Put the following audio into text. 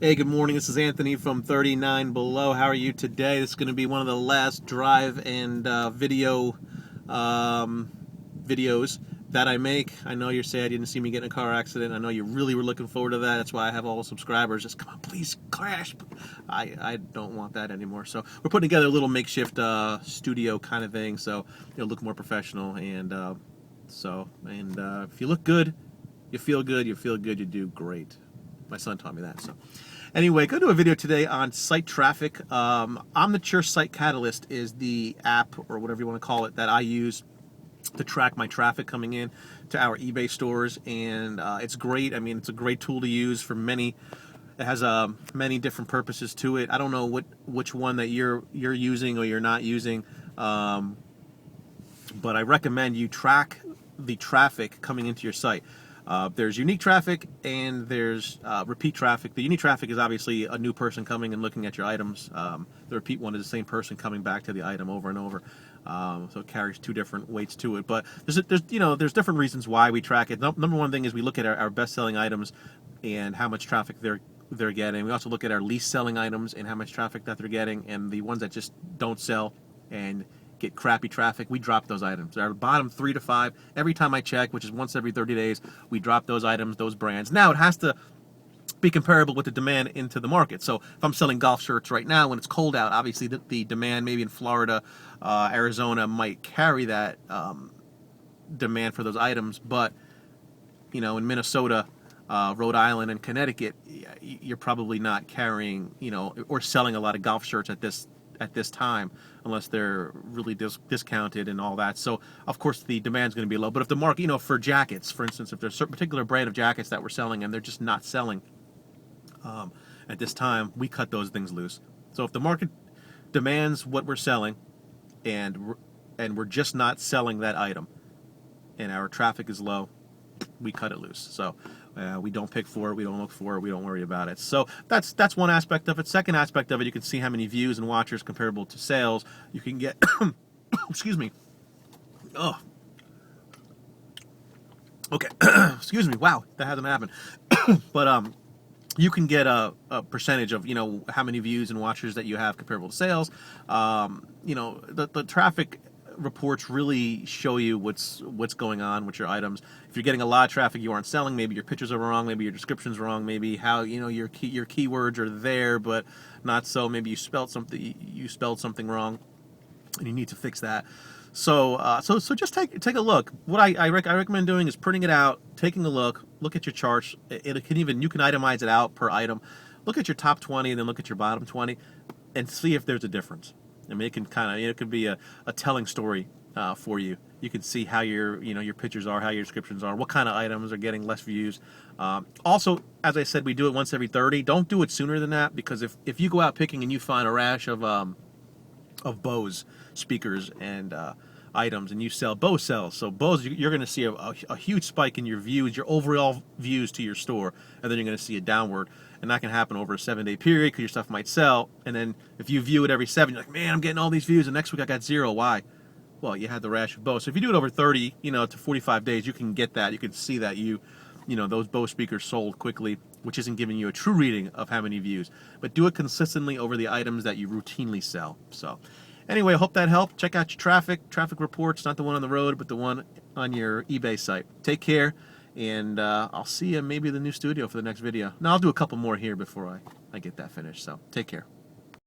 Hey, good morning. This is Anthony from 39 Below. How are you today? This is going to be one of the last drive and videos that I make. I know you're sad you didn't see me get in a car accident. I know you really were looking forward to that. That's why I have all the subscribers. Just come on, please crash. I don't want that anymore. So we're putting together a little makeshift studio kind of thing, so it'll look more professional. And if you look good, you feel good. You feel good, you do great. My son taught me that. So anyway, go to a video today on site traffic. Omniture Site Catalyst is the app, or whatever you want to call it, that I use to track my traffic coming in to our eBay stores, and it's great. I mean, it's a great tool to use for many. It has many different purposes to it. I don't know which one that you're using or you're not using, but I recommend you track the traffic coming into your site. There's unique traffic and there's repeat traffic. The unique traffic is obviously a new person coming and looking at your items. The repeat one is the same person coming back to the item over and over. So it carries two different weights to it. But there's different reasons why we track it. Number one thing is we look at our best-selling items and how much traffic they're getting. We also look at our least selling items and how much traffic that they're getting, and the ones that just don't sell and get crappy traffic, we drop those items. Our bottom 3 to 5, every time I check, which is once every 30 days, we drop those items, those brands. Now it has to be comparable with the demand into the market. So if I'm selling golf shirts right now when it's cold out, obviously the demand maybe in Florida, Arizona might carry that demand for those items, but in Minnesota, Rhode Island, and Connecticut, you're probably not carrying or selling a lot of golf shirts at this time, unless they're really discounted and all that. So of course the demand's going to be low. But if the market, for jackets, for instance, if there's a particular brand of jackets that we're selling and they're just not selling at this time, we cut those things loose. So if the market demands what we're selling and we're just not selling that item and our traffic is low, we cut it loose. So we don't pick for it, we don't look for it, we don't worry about it. So that's one aspect of it. Second aspect of it, you can see how many views and watchers comparable to sales you can get. Excuse me. Oh. Okay. Excuse me. Wow, that hasn't happened. But you can get a percentage of how many views and watchers that you have comparable to sales. The traffic reports really show you what's going on with your items. If you're getting a lot of traffic you aren't selling, maybe your pictures are wrong, maybe your description's wrong, maybe your keywords are there but not so, maybe you spelled something wrong and you need to fix that. So just take a look. What I recommend doing is printing it out, taking a look at your charts. You can itemize it out per item. Look at your top 20 and then look at your bottom 20 and see if there's a difference. I mean, it can it could be a telling story for you. You can see how your pictures are, how your descriptions are, what kind of items are getting less views. Also, as I said, we do it once every 30. Don't do it sooner than that, because if you go out picking and you find a rash of Bose speakers and items, and you sell Bose sells. So Bose, you're going to see a huge spike in your views, your overall views to your store, and then you're going to see a downward. And that can happen over a 7-day period because your stuff might sell. And then if you view it every 7, you're like, man, I'm getting all these views, and next week I got 0. Why? Well, you had the rash of Bose. So if you do it over 30, to 45 days, you can get that. You can see that those Bose speakers sold quickly, which isn't giving you a true reading of how many views. But do it consistently over the items that you routinely sell. So anyway, I hope that helped. Check out your traffic reports, not the one on the road, but the one on your eBay site. Take care. And I'll see you maybe in the new studio for the next video. Now I'll do a couple more here before I get that finished. So take care.